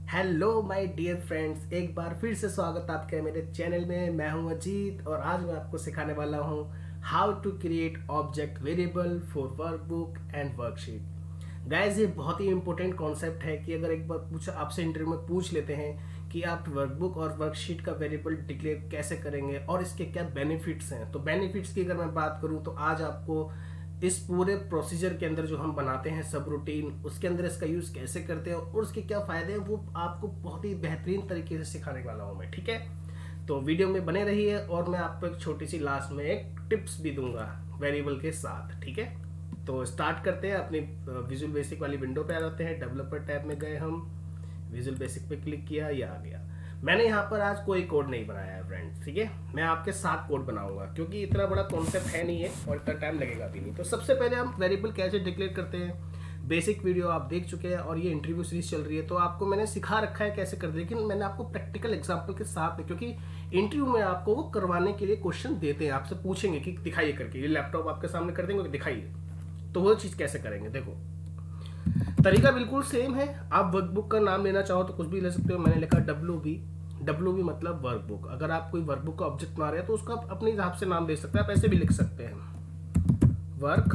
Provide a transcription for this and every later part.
Hello my dear friends, एक बार फिर से स्वागत आपका मेरे चैनल में। मैं हूं अजीत और आज मैं आपको सिखाने वाला हूं how to create object variable for workbook and worksheet. Guys, ये बहुत ही इंपॉर्टेंट कॉन्सेप्ट है कि अगर एक बार पूछा आपसे इंटरव्यू में पूछ लेते हैं कि आप वर्कबुक और वर्कशीट का वेरिएबल डिक्लेयर कैसे करेंगे और इसके क्या बेनिफिट्स हैं, तो बेनिफिट्स की अगर मैं बात करूं तो आज आपको इस पूरे प्रोसीजर के अंदर जो हम बनाते हैं सब रूटीन, उसके अंदर इसका यूज कैसे करते हैं और उसके क्या फायदे हैं वो आपको बहुत ही बेहतरीन तरीके से सिखाने वाला हूं मैं। ठीक है, तो वीडियो में बने रहिए और मैं आपको एक छोटी सी लास्ट में एक टिप्स भी दूंगा वेरिएबल के साथ। ठीक है, तो स्टार्ट करते हैं। अपनी विजुअल बेसिक वाली विंडो पे आ जाते हैं। डेवलपर टैब में गए, हम विजुअल बेसिक पे क्लिक किया, ये आ गया। मैंने यहाँ पर आज कोई कोड नहीं बनाया है फ्रेंड्स, ठीक है। मैं आपके साथ कोड बनाऊंगा क्योंकि इतना बड़ा कॉन्सेप्ट है नहीं है और इतना टाइम लगेगा भी नहीं। तो सबसे पहले हम वेरिएबल कैसे डिक्लेयर करते हैं, बेसिक वीडियो आप देख चुके हैं और ये इंटरव्यू सीरीज चल रही है तो आपको मैंने सिखा रखा है कैसे करते हैं, लेकिन मैंने आपको प्रैक्टिकल एग्जांपल के साथ में, क्योंकि इंटरव्यू में आपको वो करवाने के लिए क्वेश्चन देते हैं, आपसे पूछेंगे कि दिखाइए करके, ये लैपटॉप आपके सामने कर देंगे दिखाइए, तो वो चीज़ कैसे करेंगे। देखो, तरीका बिल्कुल सेम है। आप वर्कबुक का नाम लेना चाहो तो कुछ भी ले सकते हो। मैंने लिखा डब्ल्यू बी मतलब वर्कबुक। अगर आप कोई वर्कबुक का ऑब्जेक्ट बना रहे हैं तो उसका आप अपने हिसाब से नाम दे सकते हैं। आप ऐसे भी लिख सकते हैं, वर्क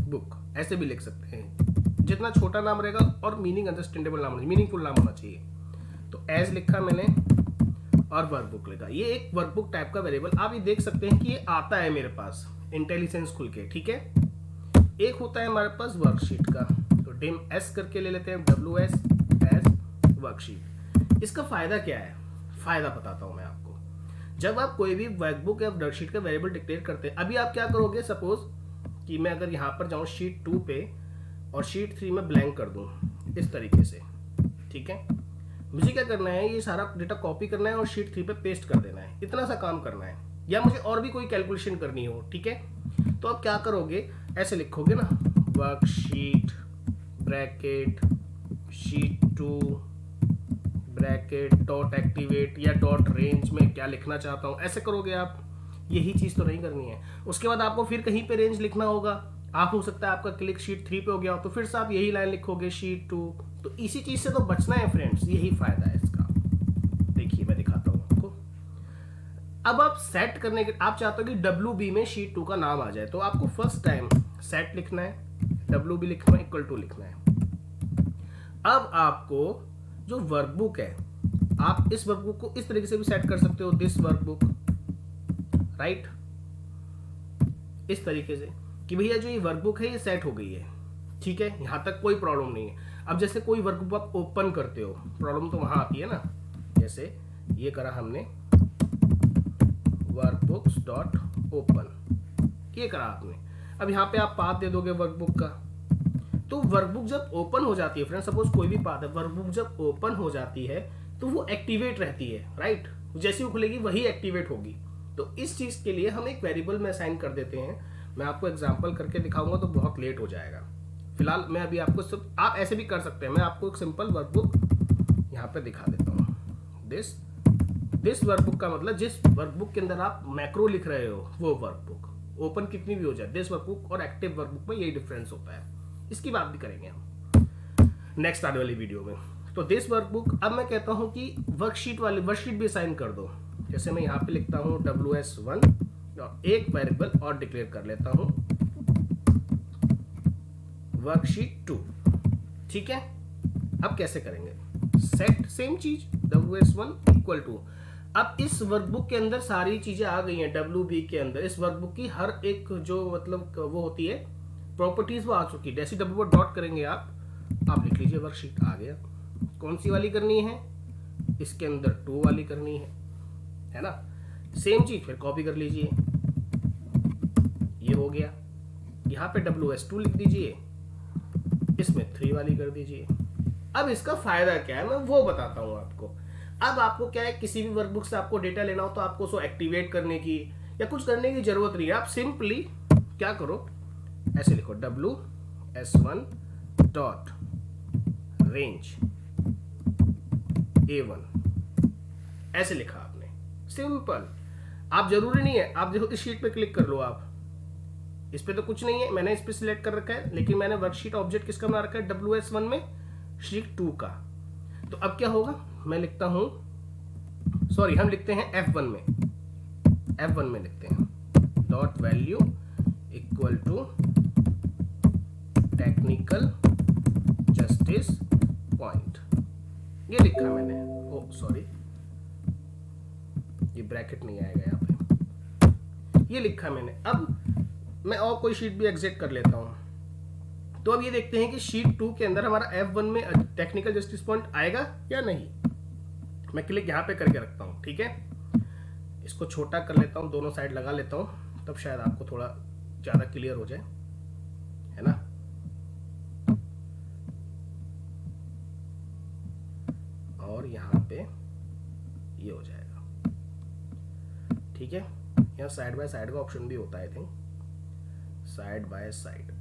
बुक, ऐसे भी लिख सकते हैं। जितना छोटा नाम रहेगा और मीनिंग अंडरस्टैंडेबल नाम, मीनिंगफुल नाम होना चाहिए। तो एज लिखा मैंने और वर्कबुक लिखा। ये एक वर्कबुक टाइप का वेरिएबल, आप ये देख सकते हैं कि ये आता है मेरे पास इंटेलिजेंस खुल के। ठीक है, एक होता है हमारे पास वर्कशीट का, तो डिम एस करके ले लेते हैं, डब्ल्यू एस एस वर्कशीट। इसका फायदा क्या है, फायदा बताता हूं मैं आपको। जब आप कोई भी वर्कबुक या वर्कशीट का वेरिएबल डिक्लेयर करते हैं, अभी आप क्या करोगे, सपोज कि मैं अगर यहां पर जाऊं शीट 2 पे और शीट 3 में ब्लैंक कर दूं इस तरीके से। ठीक है, मुझे क्या करना है, ये सारा डेटा कॉपी करना है और शीट 3 पे पेस्ट कर देना है, इतना सा काम करना है, या मुझे और भी कोई कैलकुलेशन करनी हो। ठीक है, तो आप क्या करोगे, ऐसे लिखोगे ना, worksheet bracket sheet 2 bracket dot activate या डॉट रेंज में क्या लिखना चाहता हूं, ऐसे करोगे आप। यही चीज तो नहीं करनी है। उसके बाद आपको फिर कहीं पे रेंज लिखना होगा। आप हो सकता है आपका क्लिक शीट 3 पे हो गया हो तो फिर से आप यही लाइन लिखोगे शीट 2। तो इसी चीज से तो बचना है फ्रेंड्स, यही फायदा है इसका। देखिए मैं दिखाता हूं आपको। अब आप सेट करने के, आप चाहते हो कि डब्ल्यू बी में शीट 2 का नाम आ जाए, तो आपको फर्स्ट टाइम सेट लिखना है, डब्ल्यू बी लिखना है, इक्वल टू लिखना है। अब आपको जो वर्कबुक है, आप इस वर्कबुक को इस तरीके से भी सेट कर सकते हो, दिस वर्कबुक, राइट, इस तरीके से कि भैया जो ये वर्कबुक है ये सेट हो गई है। ठीक है, यहां तक कोई प्रॉब्लम नहीं है। अब जैसे कोई वर्कबुक आप ओपन करते हो, प्रॉब्लम तो वहां आती है ना। जैसे ये करा हमने वर्कबुक्स डॉट ओपन, ये करा आपने। अब यहाँ पे आप पाथ दे दोगे वर्कबुक का, तो वर्कबुक जब ओपन हो जाती है फ्रेंड, सपोज कोई भी पाथ है, वर्कबुक जब ओपन हो जाती है तो वो एक्टिवेट रहती है, राइट। जैसे वो खुलेगी वही एक्टिवेट होगी। तो इस चीज के लिए हम एक वेरिएबल में असाइन कर देते हैं। मैं आपको एग्जांपल करके दिखाऊंगा तो बहुत लेट हो जाएगा। फिलहाल मैं अभी आपको सब, आप ऐसे भी कर सकते हैं। मैं आपको एक सिंपल वर्कबुक यहाँ पे दिखा देता हूँ। दिस वर्कबुक का मतलब जिस वर्कबुक के अंदर आप मैक्रो लिख रहे हो वो वर्कबुक, ओपन कितनी भी हो जाए, दिस वर्कबुक और एक्टिव वर्कबुक में यही डिफरेंस होता है। इसकी बात भी करेंगे हम नेक्स्ट आने वाली वीडियो में। तो दिस वर्कबुक, अब मैं कहता हूं कि वर्कशीट वाली वर्कशीट भी असाइन कर दो। जैसे मैं यहां पे लिखता हूं WS1 और एक वेरिएबल और डिक्लेयर कर लेता हूं वर्कशीट 2। ठीक है, अब कैसे करेंगे, सेट सेम चीज WS1 इक्वल टू। अब इस वर्कबुक के अंदर सारी चीजें आ गई हैं, WB के अंदर इस वर्कबुक की हर एक जो मतलब वो होती है प्रॉपर्टीज वो आ चुकी है। जैसे डब्ल्यू पर डॉट करेंगे आप लिख लीजिए वर्कशीट, आ गया। कौन सी वाली करनी है, इसके अंदर 2 वाली करनी है ना। सेम चीज फिर कॉपी कर लीजिए, ये हो गया। यहाँ पे WS2 लिख दीजिए, इसमें 3 वाली कर दीजिए। अब इसका फायदा क्या है मैं वो बताता हूं आपको। अब आपको क्या है, किसी भी वर्कबुक से आपको डेटा लेना हो तो आपको उसको एक्टिवेट करने की या कुछ करने की जरूरत नहीं है। आप सिंपली क्या करो, ऐसे लिखो WS1 डॉट रेंज A1, ऐसे लिखा आपने, सिंपल। आप जरूरी नहीं है, आप देखो इस शीट पे क्लिक कर लो, आप इस पे तो कुछ नहीं है, मैंने इस पे सिलेक्ट कर रखा है, लेकिन मैंने वर्कशीट ऑब्जेक्ट किसका बना रखा है, WS1 में शीट 2 का। तो अब क्या होगा, मैं लिखता हूं, सॉरी हम लिखते हैं F1 में लिखते हैं dot value equal to technical justice point. ये लिखा मैंने, ओ सॉरी ये ब्रैकेट नहीं आएगा यहाँ पे, ये लिखा मैंने। अब मैं और कोई शीट भी एग्जिट कर लेता हूं। तो अब ये देखते हैं कि शीट 2 के अंदर हमारा F1 में टेक्निकल जस्टिस पॉइंट आएगा या नहीं। मैं क्लिक यहाँ पे करके रखता हूँ, ठीक है। इसको छोटा कर लेता हूँ, दोनों साइड लगा लेता हूँ, तब शायद आपको थोड़ा ज्यादा क्लियर हो जाए, है ना। और यहाँ पे ये हो जाएगा, ठीक है। यहाँ साइड बाय साइड का ऑप्शन भी होता है, I think side by side.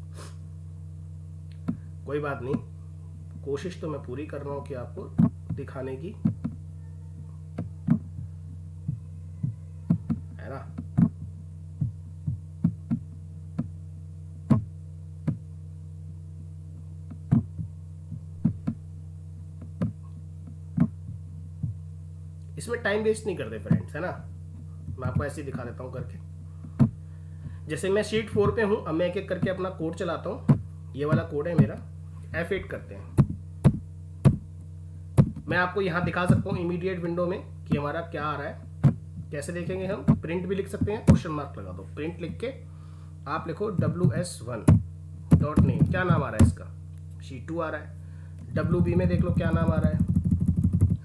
कोई बात नहीं, कोशिश तो मैं पूरी कर रहा हूं कि आपको दिखाने की, है ना। इसमें टाइम वेस्ट नहीं करते फ्रेंड्स, है ना। मैं आपको ऐसे ही दिखा देता हूं करके। जैसे मैं शीट 4 पे हूं, अब मैं एक एक करके अपना कोड चलाता हूं। ये वाला कोड है मेरा, F8 करते हैं। मैं आपको यहां दिखा सकता हूं इमीडिएट विंडो में कि हमारा क्या आ रहा है। कैसे देखेंगे हम, प्रिंट भी लिख सकते हैं, क्वेश्चन मार्क लगा दो, प्रिंट लिख के आप लिखो WS1 डॉट नेम, क्या नाम आ रहा है इसका, शीट 2 आ रहा है। WB में देख लो क्या नाम आ रहा है,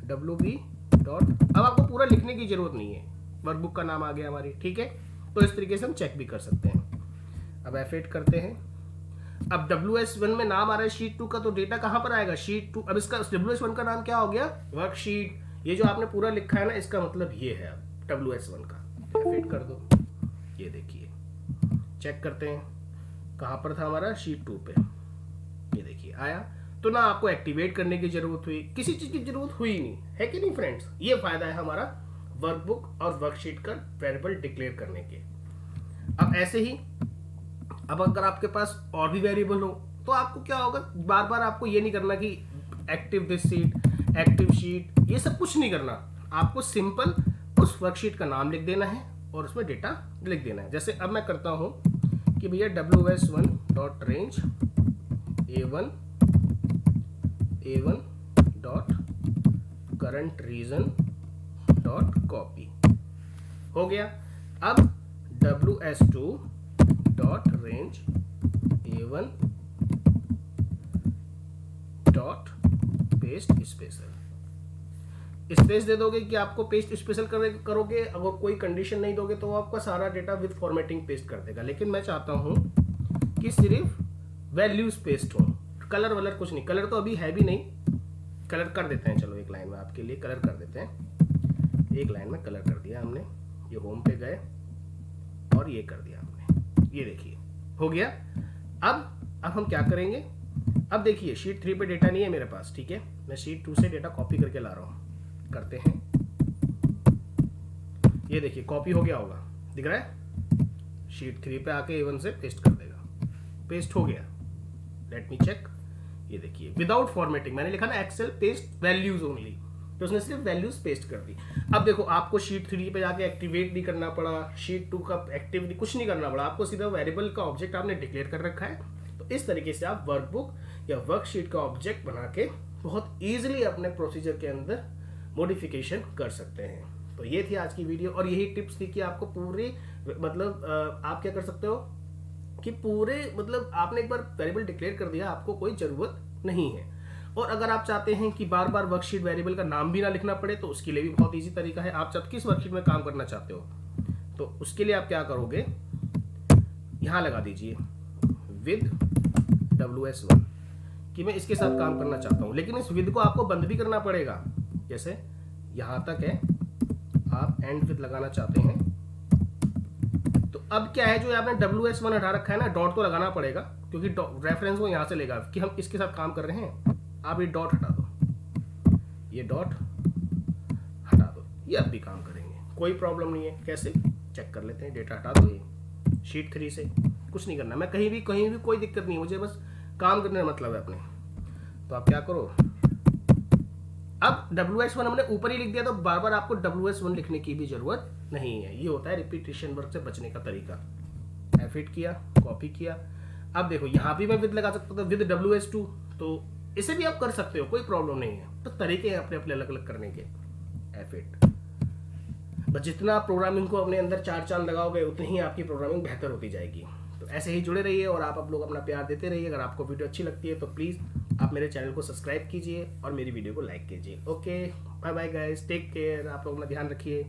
WB डॉट। अब आपको पूरा लिखने की जरूरत नहीं है, वर्कबुक का नाम आ गया हमारी, ठीक है। तो इस तरीके से हम चेक भी कर सकते हैं। अब F8 करते हैं। अब WS1 में नाम आ रहा है शीट 2 का, तो डेटा कहां पर आएगा, शीट 2। अब इसका WS1 का नाम क्या हो गया, वर्कशीट। ये जो आपने पूरा लिखा है ना, इसका मतलब ये है अब WS1 का। F8 कर दो, ये देखिए, चेक करते हैं कहां पर था हमारा, शीट 2 पे। ये देखिए आया। तो ना आपको एक्टिवेट करने की जरूरत हुई, किसी चीज की जरूरत हुई नहीं, है कि नहीं फ्रेंड्स। ये फायदा है हमारा वर्कबुक और वर्कशीट का वेरिएबल डिक्लेयर करने के। अब ऐसे ही, अब अगर आपके पास और भी वेरिएबल हो तो आपको क्या होगा, बार बार आपको ये नहीं करना कि active this sheet, active sheet, ये सब कुछ नहीं करना। आपको सिंपल उस वर्कशीट का नाम लिख देना है और उसमें डेटा लिख देना है। जैसे अब मैं करता हूं कि भैया WS1 dot range A1 dot current region dot copy, हो गया। अब WS2 dot range A1 dot paste special. Space दे दोगे कि आपको पेस्ट स्पेशल करोगे, अगर कोई कंडीशन नहीं दोगे तो वो आपका सारा डेटा विद फॉर्मेटिंग पेस्ट कर देगा। लेकिन मैं चाहता हूं कि सिर्फ वैल्यूज पेस्ट हो, कलर वलर कुछ नहीं। कलर तो अभी है भी नहीं, कलर कर देते हैं, चलो एक लाइन में आपके लिए कलर कर देते हैं। एक लाइन में कलर कर दिया हमने, ये होम पे गए और ये कर दिया हमने, ये देखिए हो गया। अब हम क्या करेंगे, अब देखिए शीट 3 पे डेटा नहीं है मेरे पास, ठीक है। मैं शीट 2 से डेटा कॉपी करके ला रहा हूं, करते हैं। ये देखिए कॉपी हो गया होगा, दिख रहा है। शीट 3 पे आके A1 से पेस्ट कर देगा, पेस्ट हो गया। लेट मी चेक, ये देखिए विदाउट फॉर्मेटिंग, मैंने लिखा ना एक्सेल पेस्ट वैल्यूज ओनली, तो उसने सिर्फ वैल्यूज पेस्ट कर दी। अब देखो आपको शीट 3 पे जाके एक्टिवेट नहीं करना पड़ा, शीट 2 का एक्टिव कुछ नहीं करना पड़ा, आपको सीधा वेरिएबल का ऑब्जेक्ट आपने डिक्लेयर कर रखा है। तो इस तरीके से आप वर्कबुक या वर्कशीट का ऑब्जेक्ट बना के बहुत ईजिली अपने प्रोसीजर के अंदर मॉडिफिकेशन कर सकते हैं। तो ये थी आज की वीडियो और यही टिप्स थी कि आपको पूरी मतलब आप क्या कर सकते हो कि पूरे मतलब आपने एक बार वेरिएबल डिक्लेयर कर दिया, आपको कोई जरूरत नहीं है। और अगर आप चाहते हैं कि बार बार वर्कशीट वेरिएबल का नाम भी ना लिखना पड़े तो उसके लिए भी बहुत इजी तरीका है। आप जब किस वर्कशीट में काम करना चाहते हो तो उसके लिए आप क्या करोगे, यहां लगा दीजिए विद WS1 कि मैं इसके साथ काम करना चाहता हूं, लेकिन इस विद को आपको बंद भी करना पड़ेगा। जैसे यहां तक है, आप एंड विद लगाना चाहते हैं तो अब क्या है, जो आपने WS1 हटा रखा है ना, डॉट तो लगाना पड़ेगा क्योंकि रेफरेंस वो यहां से लेगा कि हम इसके साथ काम कर रहे हैं। आप ये डॉट हटा दो, ये डॉट हटा दो, ये अब भी काम करेंगे, कोई प्रॉब्लम नहीं है। कैसे चेक कर लेते हैं, डेटा हटा दो ये शीट 3 से, कुछ नहीं करना। मैं कहीं भी कोई दिक्कत नहीं है, मुझे बस काम करने का मतलब है अपने। तो आप क्या करो, अब WS1 हमने ऊपर ही लिख दिया, तो बार बार आपको WS1 लिखने की भी जरूरत नहीं है। ये होता है रिपीटेशन वर्क से बचने का तरीका। F8 किया, कॉपी किया। अब देखो यहाँ भी मैं विद लगा सकता था, विद WS2, तो इसे भी आप कर सकते हो, कोई प्रॉब्लम नहीं है। तो तरीके हैं अपने अपने अलग अलग करने के। F8, बस जितना आप प्रोग्रामिंग को अपने अंदर चार चांद लगाओगे उतनी ही आपकी प्रोग्रामिंग बेहतर होती जाएगी। तो ऐसे ही जुड़े रहिए और आप लोग अपना प्यार देते रहिए। अगर आपको वीडियो अच्छी लगती है तो प्लीज़ आप मेरे चैनल को सब्सक्राइब कीजिए और मेरी वीडियो को लाइक कीजिए। Okay, bye bye guys, take care, आप लोग अपना ध्यान रखिए।